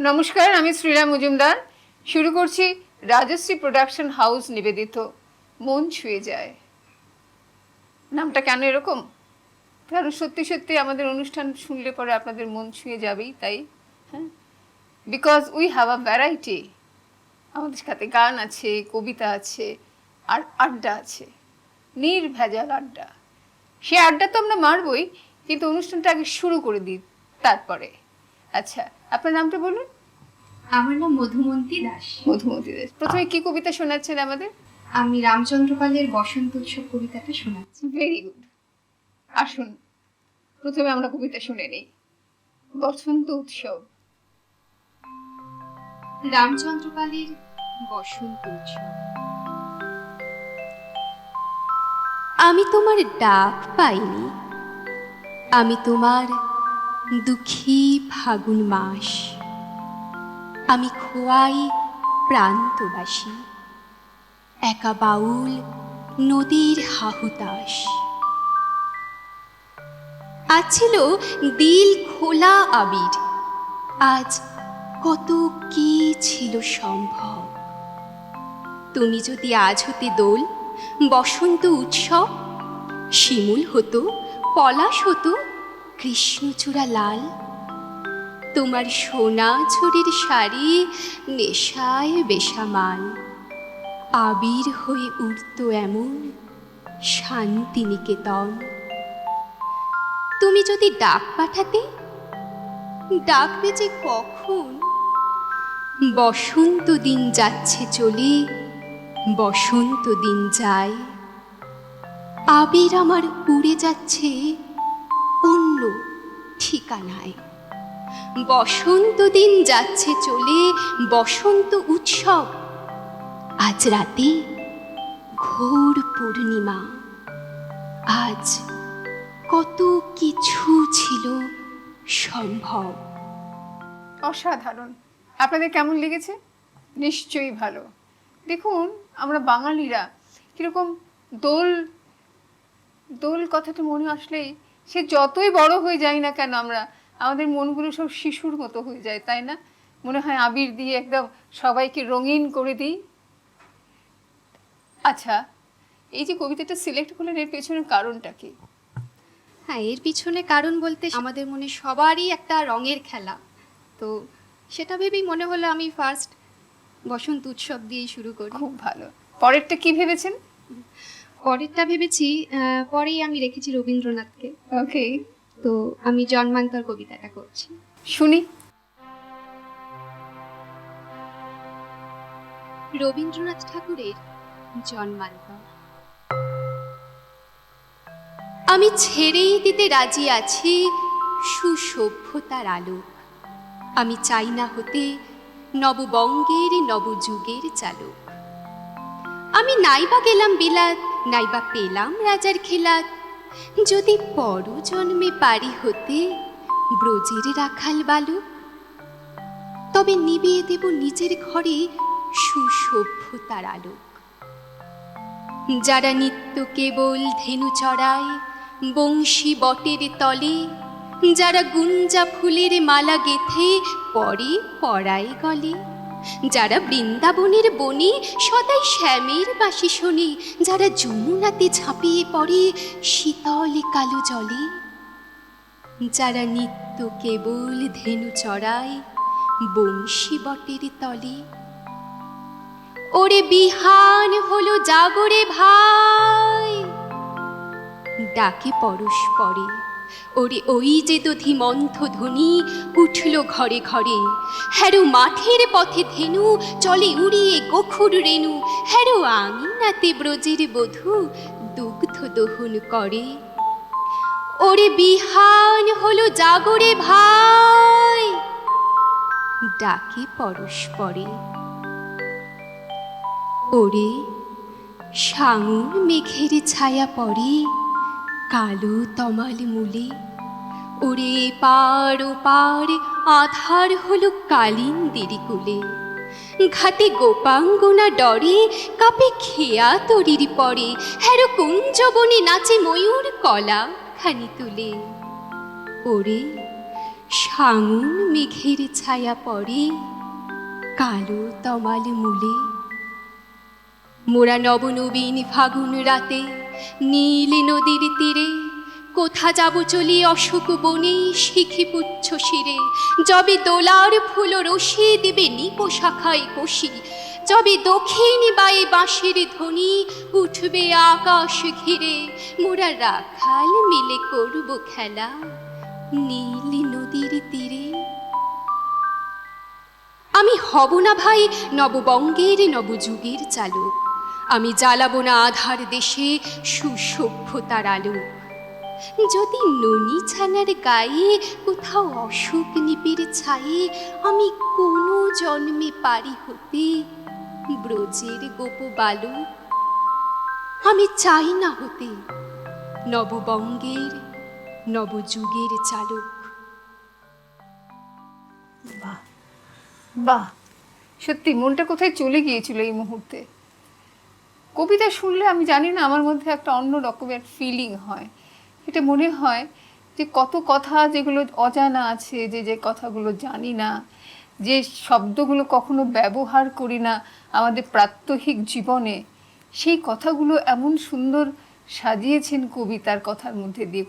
নমস্কার, আমি শ্রীরাম মজুমদার। শুরু করছি রাজশ্রী প্রোডাকশন হাউস নিবেদিত মন ছুঁয়ে যায়। নামটা কেন এরকম? কারণ সত্যি সত্যি আমাদের অনুষ্ঠান শুনলে পরে আপনাদের মন ছুঁয়ে যাবেই, তাই। হ্যাঁ, because we have a variety. আমাদের সাথে গান আছে, কবিতা আছে, আর আড্ডা আছে, নির্ভেজাল আড্ডা। সে আড্ডা তো আমরা মারবই, কিন্তু অনুষ্ঠানটা আগে শুরু করে দিই তারপরে। আচ্ছা, আপনার নামটা বলুন। আমার নাম মধুমন্তী দাস। মধুমতি দাস, প্রথমে কি কবিতা শোনাচ্ছেন আমাদের? আমি রামচন্দ্র পালের বসন্ত উৎসব কবিতাটা শোনাচ্ছি। Very good. আসুন, প্রথমে আমরা কবিতা শুনে নিই। বসন্ত উৎসব। রামচন্দ্র পালের বসন্ত উৎসব। আমি তোমার ডাক পাইনি, আমি তোমার দুঃখী ফাগুন মাস, আমি খোয়াই প্রান্তবাসী, একা বাউল নদীর হাহুতাস। আজ ছিল দিল খোলা আবির, আজ কত কি ছিল সম্ভব। তুমি যদি আজ হতে দোল, বসন্ত উৎসব, শিমুল হতো, পলাশ হতো, কৃষ্ণচূড়া লাল। তোমার সোনা ঝুড়ির শাড়ি নেশায় বেসামাল, আবির হয়ে উঠত এমন শান্তিনিকেতন। তুমি যদি ডাক পাঠাতে, ডাকবে যে কখন? বসন্ত দিন যাচ্ছে চলে, বসন্ত দিন যায়, আবির আমার উড়ে যাচ্ছে অন্য ঠিকানায়। বসন্ত দিন যাচ্ছে চলে, বসন্ত উৎসব, আজ রাতে ঘোর পূর্ণিমা, আজ কত কিছু ছিল সম্ভব। অসাধারণ। আপনাদের কেমন লেগেছে? নিশ্চয়ই ভালো। দেখুন, আমরা বাঙালিরা কিরকম দোল দোল কথাটা মনে আসলেই, সে যতই বড় হয়ে যাই না কেন, আমাদের মনগুলো সব শিশুর মতো হয়ে যায়, তাই না? মনে হয় আবির দিয়ে একদম সবাইকে রঙিন করে দিই। আচ্ছা, এই যে কবিতাটা সিলেক্ট করলেন, এর পেছনের কারণটা কি? হ্যাঁ, এর পিছনে কারণ বলতে আমাদের মনে সবারই একটা রঙের খেলা, তো সেটা ভেবেই মনে হলো আমি ফার্স্ট বসন্ত উৎসব দিয়েই শুরু করি। খুব ভালো। পরেরটা কি ভেবেছেন? পরেরটা ভেবেছি, পরেই আমি রেখেছি রবীন্দ্রনাথকে। ওকে, তো আমি জন্মান্তর কবিতাটা করছি। শুনি। রবীন্দ্রনাথ ঠাকুরের জন্মান্তর। আমি ছেড়েই দিতে রাজি আছি সুসভ্যতার আলোক, আমি চাই না হতে নববঙ্গের নবযুগের চালক। আমি নাইবা গেলাম বিলাত, নাইবা পেলাম রাজার খেলাত, যদি পরজন্মে পারি হতে ব্রজের রাখাল বালক, তবে নিবিয়ে দেব নিজের ঘরে সুসভ্যতার আলোক। যারা নিত্য কেবল ধেনু চড়ায় বংশী বটের তলে, যারা গুঞ্জা ফুলের মালা গেথে পরে পরায় গলে, যারা বৃন্দাবনের বনে সদাই শ্যামের বাঁশি শোনে, যারা যমুনাতে ঝাঁপিয়ে পড়ে শীতল কালো জলে, যারা নিত্য কেবল ধেনু চড়ায় বংশী বটের তলে। ওরে বিহান হলো জাগরে ভাই, ডাকে পরস্পরে, ওরে ওই যে দধি মন্থ ধ্বনি উঠল ঘরে ঘরে। হ্যারো মাঠের পথে ধেনু চলে উড়িয়ে গোখুর রেণু, হ্যারো আঙিনাতে ব্রজের বধূ দুগ্ধ দহন করে। ওরে বিহান হলো জাগরে ভাই, ডাকে পরস্পরে। ওরে সাঙুন মেঘের ছায়া পড়ে কালো তমাল মূলে, ওরে পার ও পার আধার হলো কালিন্দির কুলে। ঘাটে গোপাঙ্গনা ডরে কাপে খেয়া তরির পরে, হ্যারো কুঞ্জবনে নাচে ময়ূর কলা খানি তুলে। ওরে সাঙুন মেঘের ছায়া পড়ে কালো তমাল মূলে, মোরা নবনবীন ফাগুন রাতে নীল নদীর তীরে, কোথা যাব চলি অশোক বনে শিখি পুচ্ছ শিরে, যবে দোলার ফুল রশি দিবে নিপো শাখায় কষি, যবে দক্ষিণ বায়ে বাঁশির ধ্বনি উঠবে আকাশ ঘিরে, মোরা রাখাল মিলে করব খেলা নীল নদীর তীরে। আমি হব না ভাই নববঙ্গের নবযুগের চালক, আমি জ্বালাবো না আধার দেশে সুসভ্যতার আলো, যদি ননি ছানার গায়ে কোথাও অশোক নিপের ছায়ে, আমি কোনো জন্মে পারি হতে ব্রজের গোপ বালক। আমি চাই না হতে নববঙ্গের নবযুগের চালক। বাহ বাহ, সত্যি মনটা কোথায় চলে গিয়েছিল এই মুহূর্তে। কবিতা শুনলে আমি জানি না, আমার মধ্যে একটা অন্য রকমের ফিলিং হয়। এটা মনে হয় যে কত কথা যেগুলো অজানা আছে, যে যে কথাগুলো জানি না, যে শব্দগুলো কখনো ব্যবহার করি না আমাদের প্রাত্যহিক জীবনে, সেই কথাগুলো এমন সুন্দর সাজিয়েছেন কবিতার কথার মধ্যে দিয়ে,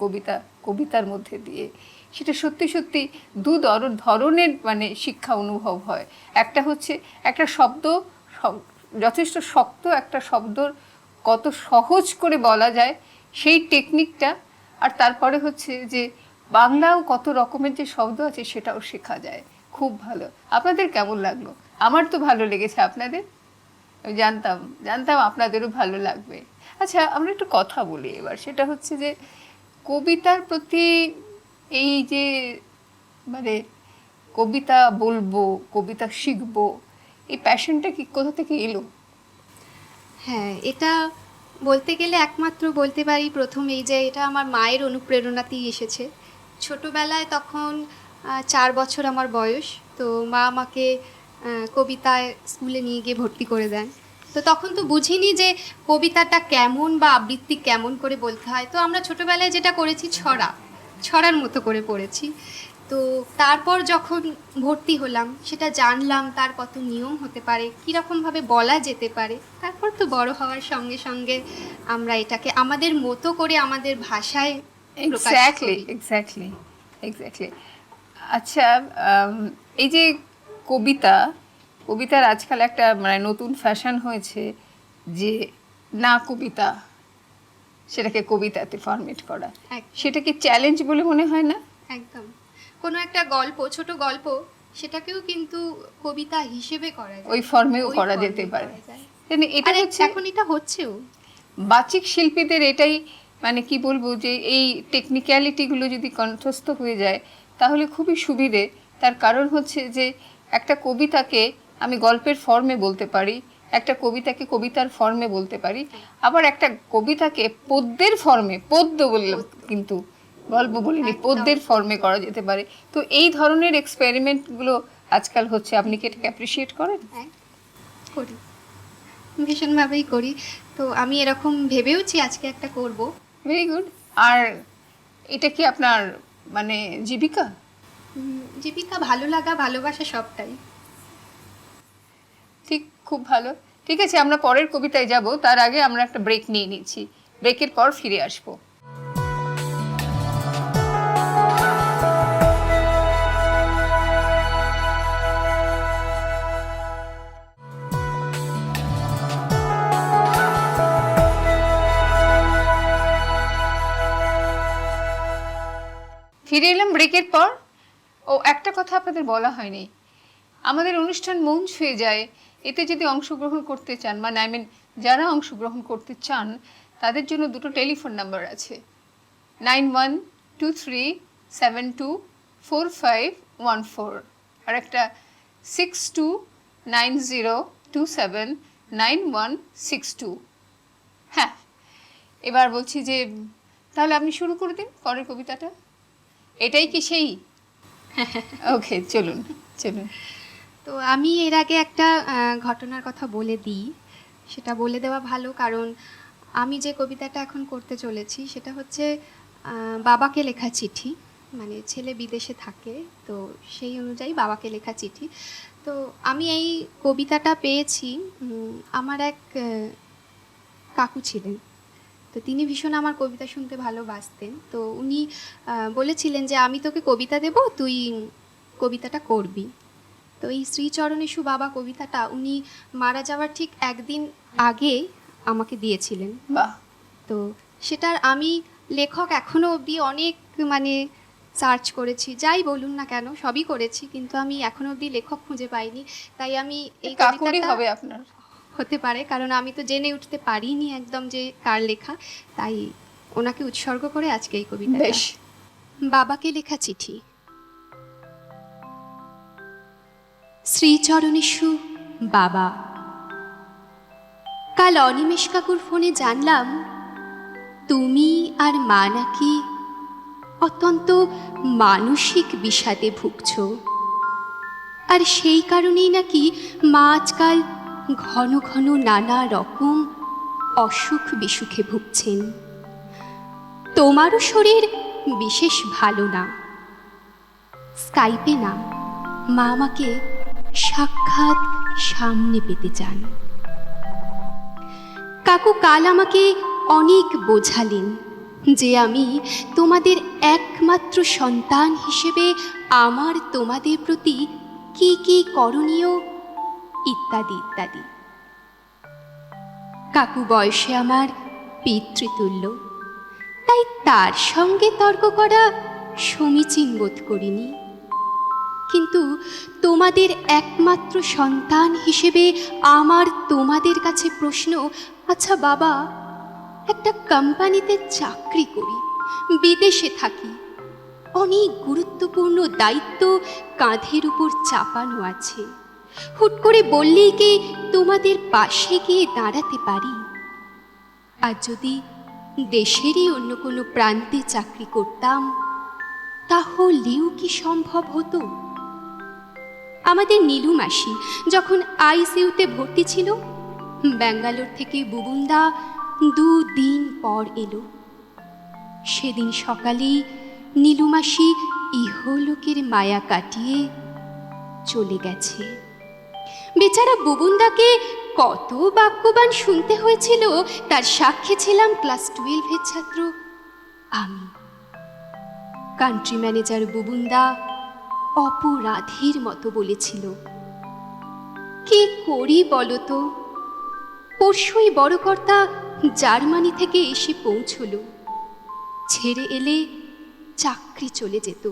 কবিতার মধ্যে দিয়ে। সেটা সত্যি সত্যি ধরনের মানে শিক্ষা অনুভব হয়। একটা হচ্ছে একটা শব্দ যথেষ্ট শক্ত একটা শব্দর কত সহজ করে বলা যায় সেই টেকনিকটা, আর তারপরে হচ্ছে যে বাংলাও কত রকমের যে শব্দ আছে সেটাও শেখা যায়। খুব ভালো। আপনাদের কেমন লাগলো? আমার তো ভালো লেগেছে। আপনাদের? আমি জানতাম আপনাদেরও ভালো লাগবে। আচ্ছা, আমরা একটু কথা বলি এবার। সেটা হচ্ছে যে কবিতার প্রতি এই যে মানে কবিতা বলবো, কবিতা শিখবো, এই প্যাশনটা কি কোথা থেকে এলো? হ্যাঁ, এটা বলতে গেলে একমাত্র বলতে পারি প্রথম এই যে এটা আমার মায়ের অনুপ্রেরণাতেই এসেছে। ছোটোবেলায় তখন 4 বছর আমার বয়স, তো মা আমাকে কবিতায় স্কুলে নিয়ে গিয়ে ভর্তি করে দেন। তো তখন তো বুঝিনি যে কবিতাটা কেমন বা আবৃত্তি কেমন করে বলতে হয়। তো আমরা ছোটোবেলায় যেটা করেছি ছড়ার মতো করে পড়েছি। তো তারপর যখন ভর্তি হলাম সেটা জানলাম তার কত নিয়ম হতে পারে, কীরকমভাবে বলা যেতে পারে। তারপর তো বড় হওয়ার সঙ্গে সঙ্গে আমরা এটাকে আমাদের মতো করে আমাদের ভাষায় এক্স্যাক্টলি। আচ্ছা, এই যে কবিতার আজকাল একটা মানে নতুন ফ্যাশন হয়েছে যে না কবিতা সেটাকে কবিতাতে ফরমেট করা। সেটা কি চ্যালেঞ্জ বলে মনে হয় না? একদম। কোনো একটা গল্প, ছোট গল্প, সেটাকেও কিন্তু কবিতা হিসেবে করা যায়, ওই ফর্মেও করা যেতে পারে। এটা হচ্ছে এখন এটা হচ্ছেও। বাচিক শিল্পীদের এটাই মানে কি বলবো, যে এই টেকনিক্যালিটিগুলো যদি কণ্ঠস্থ হয়ে যায় তাহলে খুবই সুবিধে। তার কারণ হচ্ছে যে একটা কবিতাকে আমি গল্পের ফর্মে বলতে পারি, একটা কবিতাকে কবিতার ফর্মে বলতে পারি, আবার একটা কবিতাকে পদ্যের ফর্মে, পদ্য বললাম কিন্তু গল্প বলিনি, পদ্যের ফর্মে করা যেতে পারে। তো এই ধরনের এক্সপেরিমেন্টগুলো আজকাল হচ্ছে। আপনি কি এটাকে অ্যাপ্রিসিয়েট করেন? করি, ভীষণভাবেই করি। তো আমি এরকম ভেবেওছি আজকে একটা করব। Very good. আর এটা কি আপনার মানে জীবিকা? জীবিকা, ভালো লাগা, ভালোবাসা সবটাই। ঠিক, খুব ভালো। ঠিক আছে, আমরা পরের কবিতায় যাব। তার আগে আমরা একটা ব্রেক নিয়ে নিচ্ছি। ব্রেকের পর ফিরে আসবো। ফিরে এলাম ব্রেকের পর। একটা কথা আপনাদের বলা হয়নি, আমাদের অনুষ্ঠান মন ছুঁয়ে যায়। এতে যদি অংশগ্রহণ করতে চান, মানে যারা অংশগ্রহণ করতে চান তাদের জন্য দুটো টেলিফোন নাম্বার আছে, 9123724514 আর একটা 6290279162। হ্যাঁ, এবার বলছি যে তাহলে আপনি শুরু করে দিন পরের কবিতাটা। এটাই কি সেই? ওকে, চলুন। তো আমি এর আগে একটা ঘটনার কথা বলে দিই, সেটা বলে দেওয়া ভালো, কারণ আমি যে কবিতাটা এখন করতে চলেছি সেটা হচ্ছে বাবাকে লেখা চিঠি। মানে ছেলে বিদেশে থাকে, তো সেই অনুযায়ী বাবাকে লেখা চিঠি। তো আমি এই কবিতাটা পেয়েছি, আমার এক কাকু ছিলেন, তো তিনি ভীষণ আমার কবিতা শুনতে ভালোবাসতেন। তো উনি বলেছিলেন যে আমি তোকে কবিতা দেব, তুই কবিতাটা করবি। তো এই শ্রীচরণেষু বাবা কবিতাটা উনি মারা যাওয়ার ঠিক একদিন আগে আমাকে দিয়েছিলেন। বাহ, তো সেটার আমি লেখক এখনও অবধি অনেক মানে সার্চ করেছি, যাই বলুন না কেন সবই করেছি, কিন্তু আমি এখনও অবধি লেখক খুঁজে পাইনি। তাই আমি এই কাকুরই কবিতাটা হবে আপনার। হতে পারে, কারণ আমি তো জেনে উঠতে পারিনি একদম যে কার লেখা, তাই ওনাকে উৎসর্গ করে আজকে এই কবিতা। বেশ। বাবাকে লেখা চিঠি। শ্রীচরণেষু বাবা, কাল অনিমেষ কাকুর ফোনে জানলাম তুমি আর মা নাকি অত্যন্ত মানসিক বিষাদে ভুগছ, আর সেই কারণেই নাকি মা আজকাল ঘন ঘন নানা রকম অসুখ বিসুখে ভুগছেন। তোমারও শরীর বিশেষ ভালো না। স্কাইপে না, মা আমাকে সাক্ষাৎ সামনে পেতে চান। কাকু কাল আমাকে অনেক বোঝালেন যে আমি তোমাদের একমাত্র সন্তান হিসেবে আমার তোমাদের প্রতি কি কি করণীয় ইত্যাদি ইত্যাদি। কাকু বয়সে আমার পিতৃতুল্য, তাই তার সঙ্গে তর্ক করা সমীচীন বোধ করিনি। কিন্তু তোমাদের একমাত্র সন্তান হিসেবে আমার তোমাদের কাছে প্রশ্ন, আচ্ছা বাবা, একটা কোম্পানিতে চাকরি করি, বিদেশে থাকি, অনেক গুরুত্বপূর্ণ দায়িত্ব কাঁধের উপর চাপানো আছে, হুট করে বললেই কি তোমাদের পাশে গিয়ে দাঁড়াতে পারি? আর যদি দেশেরই অন্য কোনো প্রান্তে চাকরি করতাম, তাহলেও কি সম্ভব হতো? আমাদের নীলু মাসি যখন আইসিইউতে ভর্তি ছিল, ব্যাঙ্গালোর থেকে বুবুন্দা 2 দিন পর এলো। সেদিন সকালেই নীলু মাসি ইহলোকের মায়া কাটিয়ে চলে গেছে। বেচারা বুবুন্দাকে কত বাক্যবান শুনতে হয়েছিল, তার সাক্ষী ছিলাম ক্লাস 12-এর ছাত্র আমি। কান্ট্রি ম্যানেজার বুবুন্দা অপরাধীর মতো বলেছিল, কি করি বলো তো? পরশুই বড় কর্তা জার্মানি থেকে এসে পৌঁছলো, ছেড়ে এলে চাকরি চলে যেত।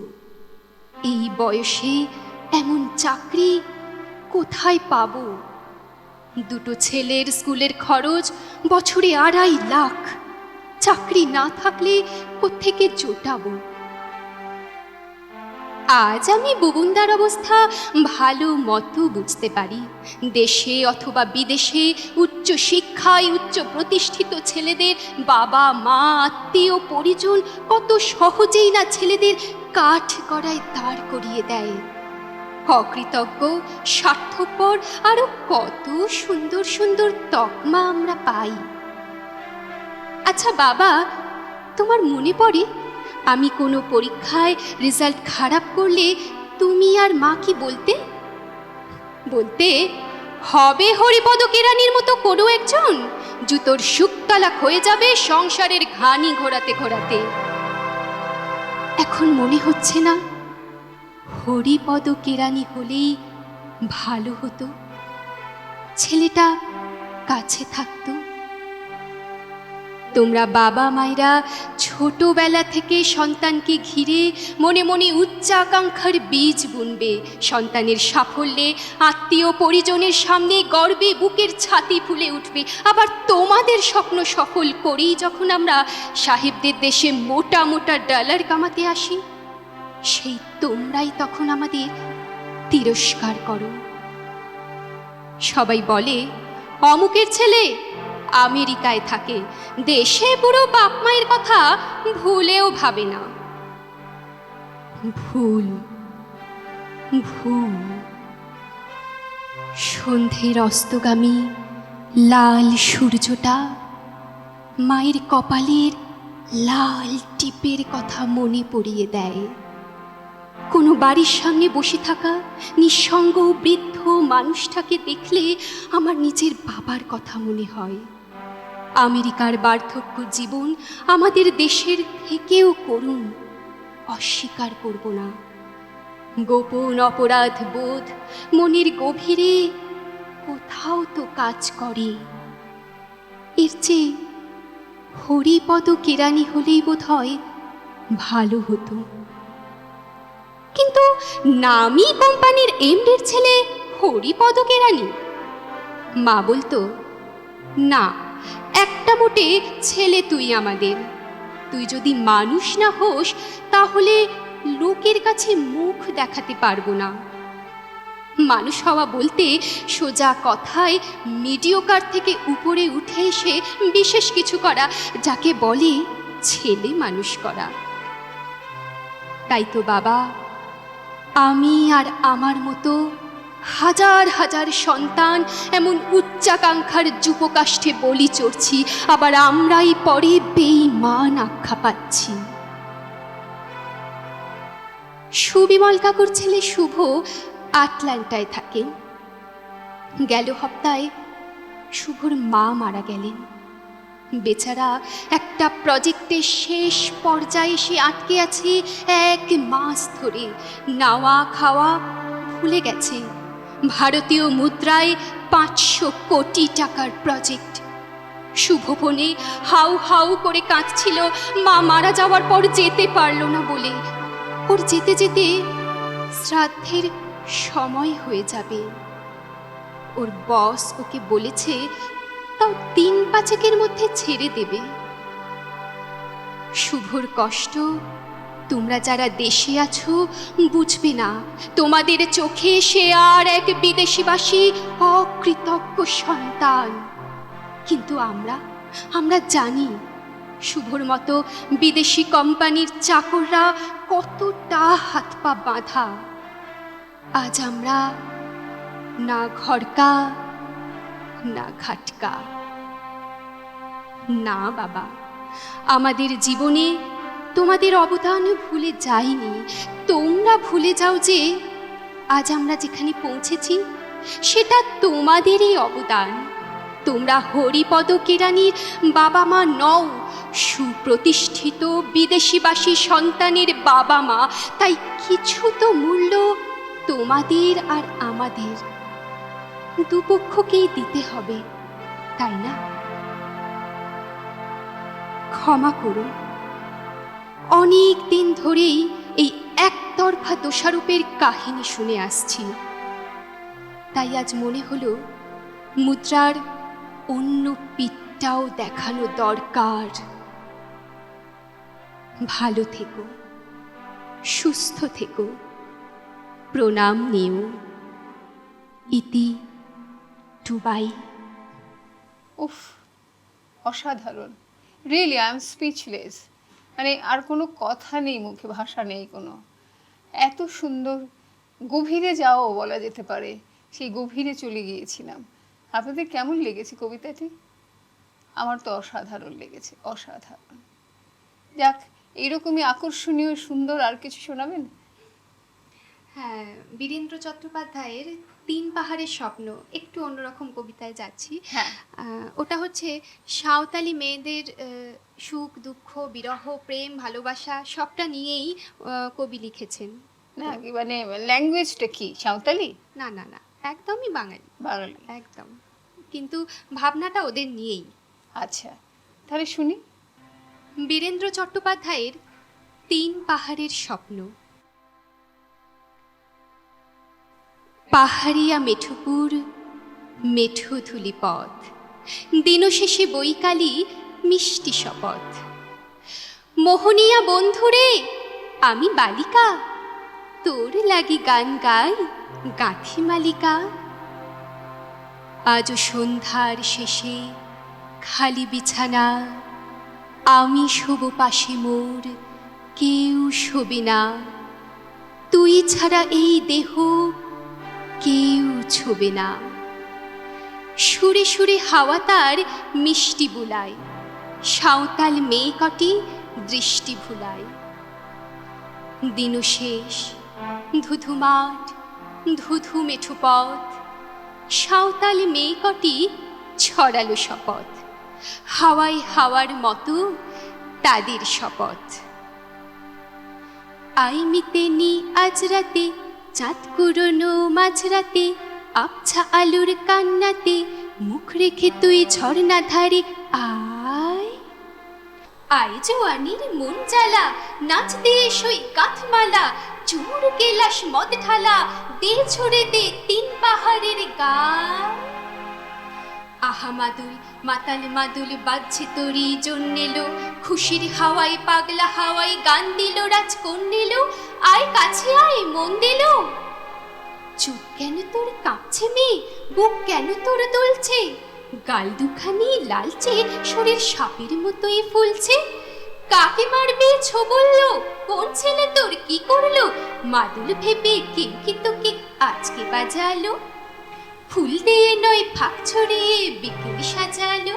এই বয়সে এমন চাকরি কোথায় পাবো? 2 ছেলের স্কুলের খরচ বছরে 2.5 লাখ, চাকরি না থাকলে কোত্থেকে জোটাবো? আজ আমি বুবুন্দার অবস্থা ভালো মতো বুঝতে পারি। দেশে অথবা বিদেশে উচ্চ শিক্ষায় উচ্চ প্রতিষ্ঠিত ছেলেদের বাবা মা আত্মীয় পরিজন কত সহজেই না ছেলেদের কাঠ গড়ায় দাঁড় করিয়ে দেয়। অকৃতজ্ঞ, স্বার্থপর, আরো কত সুন্দর সুন্দর তকমা আমরা পাই। আচ্ছা বাবা, তোমার মনে পড়ে আমি কোনো পরীক্ষায় রেজাল্ট খারাপ করলে তুমি আর মা কি বলতে? বলতে, হবে হরিপদ কেরানির মতো কোনো একজন, জুতোর শুকতালাক হয়ে যাবে সংসারের ঘানি ঘোরাতে ঘোরাতে। এখন মনে হচ্ছে না হরিপদ কেরানি হলেই ভালো হতো, ছেলেটা কাছে থাকতো। তোমরা বাবা মায়েরা ছোটবেলা থেকে সন্তানকে ঘিরে মনে মনে উচ্চাকাঙ্ক্ষার বীজ বুনবে। সন্তানের সাফল্যে আত্মীয় পরিজনের সামনে গর্বে বুকের ছাতি ফুলে উঠবে। আবার তোমাদের স্বপ্ন সফল করেই যখন আমরা সাহেবদের দেশে মোটা মোটা ডলার কামাতে আসি, সেই তোমরাই তখন আমাদের তিরস্কার করো। সবাই বলে অমুকের ছেলে আমেরিকায় থাকে, দেশে পুরো বাপ মায়ের কথা ভুলেও ভাবে না। ভুল, ভুল। সন্ধ্যের অস্তগামী লাল সূর্যটা মায়ের কপালের লাল টিপের কথা মনে পড়িয়ে দেয়। কোনো বাড়ির সামনে বসে থাকা নিঃসঙ্গ বৃদ্ধ মানুষটাকে দেখলে আমার নিজের বাবার কথা মনে হয়। আমেরিকার বার্ধক্য জীবন আমাদের দেশের থেকেও করুণ, অস্বীকার করব না। গোপন অপরাধ বোধ মনের গভীরে কোথাও তো কাজ করে। এর চেয়ে হরিপদ কেরানি হলেই বোধ হয় ভালো হতো। কিন্তু নামি কোম্পানির এমডির ছেলে হরিপদ কেরানি? মা বলতো, না, একটা মোটে ছেলে তুই আমাদের। তুই যদি মানুষ না হোস তাহলে লোকের কাছে মুখ দেখাতে পারবো না। মানুষ হওয়া বলতে সোজা কথায় মিডিওকার থেকে উপরে উঠে এসে বিশেষ কিছু করা, যাকে বলে ছেলে মানুষ করা। তাই তো বাবা, আমি আর আমার মতো হাজার হাজার সন্তান এমন উচ্চাকাঙ্ক্ষার যুপকাষ্ঠে বলি চড়ছি, আবার আমরাই পরে বেঈমান আখ্যা পাচ্ছি। সুবিমল কাকুর ছেলে শুভ আটলান্টায় থাকেন। গেল হপ্তায় শুভর মা মারা গেলেন। বেচারা একটা প্রজেক্টের শেষ পর্যায়ে সে আটকে আছে 1 মাস ধরে। নাওয়া খাওয়া ভুলে গেছে। ভারতীয় মুদ্রায় 500 কোটি টাকার প্রজেক্ট। শুভ ফোনে হাউ হাউ করে কাঁদছিল মা মারা যাওয়ার পর যেতে পারল না বলে। ওর যেতে যেতে শ্রাদ্ধের সময় হয়ে যাবে। ওর বস ওকে বলেছে তাও 3-5 মধ্যে ছেড়ে দেবে। শুভর কষ্ট তোমরা যারা দেশে আছো বুঝবে না। তোমাদের চোখে সে আর এক বিদেশিবাসী অকৃতজ্ঞ সন্তান। কিন্তু আমরা জানি শুভর মতো বিদেশি কোম্পানির চাকররা কতটা হাত পা বাঁধা। আজ আমরা না ঘরকা না ঘাটকা। না বাবা, আমাদের জীবনে তোমাদের অবদান ভুলে যাইনি। তোমরা ভুলে যাও যে আজ আমরা যেখানে পৌঁছেছি সেটা তোমাদেরই অবদান। তোমরা হরিপদ কেরানির বাবা মা নও, সুপ্রতিষ্ঠিত বিদেশিবাসী সন্তানের বাবা মা। তাই কিছু তো মূল্য তোমাদের আর আমাদের দুপক্ষকেই দিতে হবে, তাই না? ক্ষমা করো, অনেক দিন ধরেই এই একতরফা দোষারোপের কাহিনী শুনে আসছি। তাই আজ মনে হলো মুদ্রার অন্য পিঠটাও দেখানো দরকার। ভালো থেকো, সুস্থ থেকো, প্রণাম নিও। ইতি টুবাই। উফ, অসাধারণ। Really I am speechless. মানে আর কোনো কথা নেই, মুখে ভাষা নেই কোনো। এত সুন্দর, গভীরে যাও বলা যেতে পারে, সেই গভীরে চলে গিয়েছিলাম। আপনাদের কেমন লেগেছে কবিতাটি? আমার তো অসাধারণ লেগেছে, অসাধারণ। যাক, এইরকমই আকর্ষণীয় সুন্দর আর কিছু শোনাবেন? হ্যাঁ, বীরেন্দ্র চট্টোপাধ্যায়ের 3 পাহাড়ের স্বপ্ন, একটু অন্যরকম কবিতায় যাচ্ছি। হ্যাঁ, ওটা হচ্ছে সাঁওতালি মেয়েদের সুখ দুঃখ বিরহ প্রেম ভালোবাসা সবটা নিয়েই কবি লিখেছেন। না মানে ল্যাঙ্গুয়েজটা কি সাঁওতালি? না না না, একদমই বাঙালি, বাঙালি একদম। কিন্তু ভাবনাটা ওদের নিয়েই। আচ্ছা, তাহলে শুনি। বীরেন্দ্র চট্টোপাধ্যায়ের 3 পাহাড়ের স্বপ্ন। পাহাড়িয়া মেঠোপুর মেঠো ধুলি পথ, দিনশেষে বৈকালি মিষ্টি শপথ। মোহনিয়া বন্ধুরে আমি বালিকা, তোর লাগি গান গাই গাঁথি মালিকা। আজও সন্ধ্যার শেষে খালি বিছানা, আমি শোব পাশে মোর কেউ শোবে না। তুই ছাড়া এই দেহ কেউ ছোবে না। সুরে সুরে হাওয়া তার মিষ্টি বুলায়, সাঁওতাল মেয়ে কটি দৃষ্টি ভুলায়। দিনশেষ ধুধু মাঠ, ধুধু মেঠো পথ, সাঁওতাল মেয়ে কটি ছড়ালো শপথ, হাওয়ায় হাওয়ার মতো তাদের শপথ। আইমিতে নি আজ রাতে, চাঁদ কুরোনো মাঝরাতে, আবছা আলুর কান্নাতে, মুখ রেখে তুই ঝর্ণা ধারে আয়। আয় জোয়ানির মন জ্বালা, নাচ দিয়ে সই কাঁথমালা, চুর গেলাস মদ ঢালা, দে ছড়ে দে তিন পাহাড়ের গায়। আহা মাদুল মাতাল মাদুল বাজছে তোরই জন্যেলো, খুশির হাওয়ায় পাগলা হাওয়ায় গান দিল রাজ কন্যেলো, আয় কাছে আয় মন দিল। চোখ কেন তোর কাঁপছে মেয়ে, বুক কেন তোর দুলছে, গাল দুখানি লালচে, শরীর সাপের মতোই ফুলছে। কাকে মারবে ছো বললো, কোন ছেলে তোর কি করলো, মাদুল ভেবে কে কি তোকে আজকে বাজালো। ফুল দিয়ে নয় ফাঁক ছড়িয়ে বিকেল সাজালো,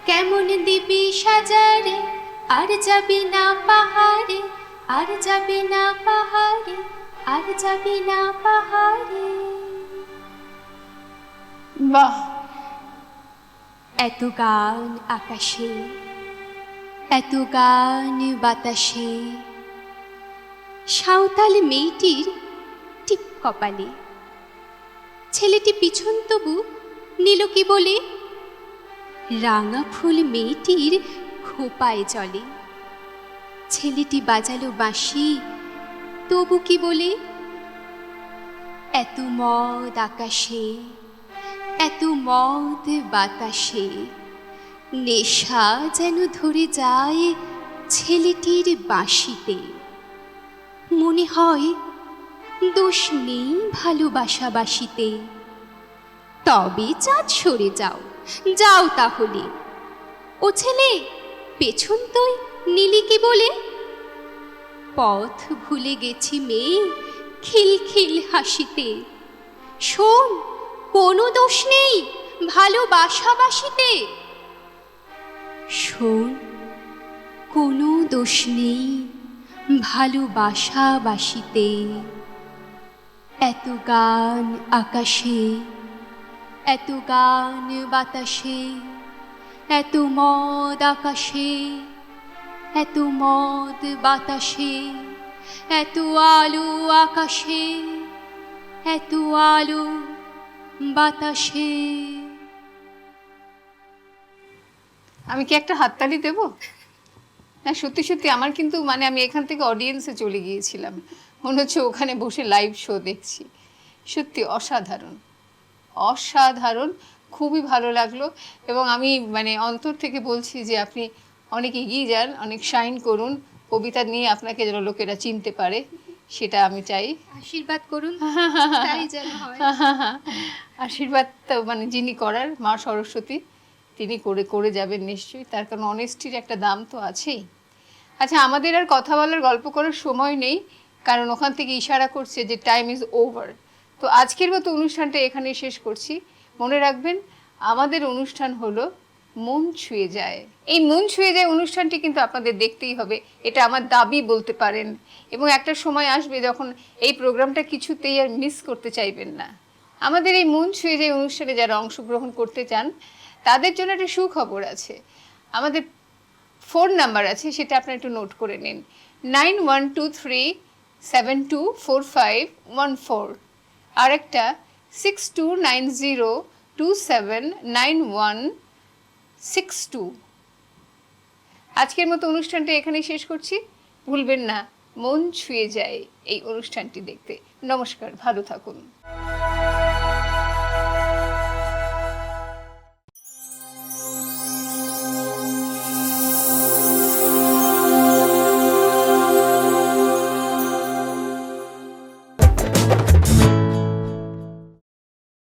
কেমন দিবি সাজারে, আর যাবি না পাহাড়ে, আর যাবি না পাহাড়ে, আর যাবি না পাহাড়ে। বাহ, এত গান আকাশে, এত গান বাতাসে, সাঁওতাল মেয়েটির টিপ কপালে। ছেলেটি পিছন তবু নিল কি বলে, রাঙা ফুল মেয়েটির খোপায় জলে। ছেলেটি বাজালো বাঁশি তবু কি বলে, এত মদ আকাশে, এত মদ বাতাসে, নেশা যেন ধরে যায় ছেলেটির বাঁশিতে। মনে হয় দোষ নেই ভালোবাসাবাসিতে, তবে চাঁদ সরে যাও, যাও তাহলে। ও ছেলে পেছন তুই নীলি কি বলে, পথ ভুলে গেছি মেয়ে খিলখিল হাসিতে। শোন কোনো দোষ নেই ভালোবাসাবাসিতে, শোন কোনো দোষ নেই ভালোবাসাবাসিতে। এত গান আকাশে, এত গান বাতাসে, এত মদ আকাশে, এত মদ বাতাসে, এত আলো আকাশে, এত আলো বাতাসে। আমি কি একটা হাততালি দেবো? না সত্যি সত্যি আমার কিন্তু মানে আমি এখান থেকে অডিয়েন্সে চলে গিয়েছিলাম, মনে হচ্ছে ওখানে বসে লাইভ শো দেখছি। সত্যি অসাধারণ, অসাধারণ, খুবই ভালো লাগলো। এবং আমি মানে অন্তর থেকে বলছি যে আপনি অনেক এগিয়ে যান, অনেক শাইন করুন, কবিতা নিয়ে আপনাকে যেন লোকেরা চিনতে পারে সেটা আমি চাই। আশীর্বাদ করুন, তাই যেন হয়। আশীর্বাদ তো মানে যিনি করার, মা সরস্বতী, তিনি করে করে যাবেন নিশ্চয়ই, তার কারণ অনেস্টির একটা দাম তো আছেই। আচ্ছা, আমাদের আর কথা বলার গল্প করার সময় নেই, কারণ ওখান থেকে ইশারা করছে যে টাইম ইজ ওভার। তো আজকের মতো অনুষ্ঠানটা এখানেই শেষ করছি। মনে রাখবেন আমাদের অনুষ্ঠান হলো মন ছুঁয়ে যায়। এই মন ছুঁয়ে যায় অনুষ্ঠানটি কিন্তু আপনাদের দেখতেই হবে, এটা আমার দাবি বলতে পারেন। এবং একটা সময় আসবে যখন এই প্রোগ্রামটা কিছুতেই আর মিস করতে চাইবেন না। আমাদের এই মন ছুঁয়ে যায় অনুষ্ঠানে যারা অংশগ্রহণ করতে চান তাদের জন্য একটা সুখবর আছে। আমাদের ফোন নাম্বার আছে, সেটা আপনারা একটু নোট করে নিন, 9123724514, আর একটা 6290279162। আজকের মতো অনুষ্ঠানটা এখানেই শেষ করছি। ভুলবেন না মন ছুঁয়ে যায় এই অনুষ্ঠানটি দেখতে। নমস্কার, ভালো থাকুন।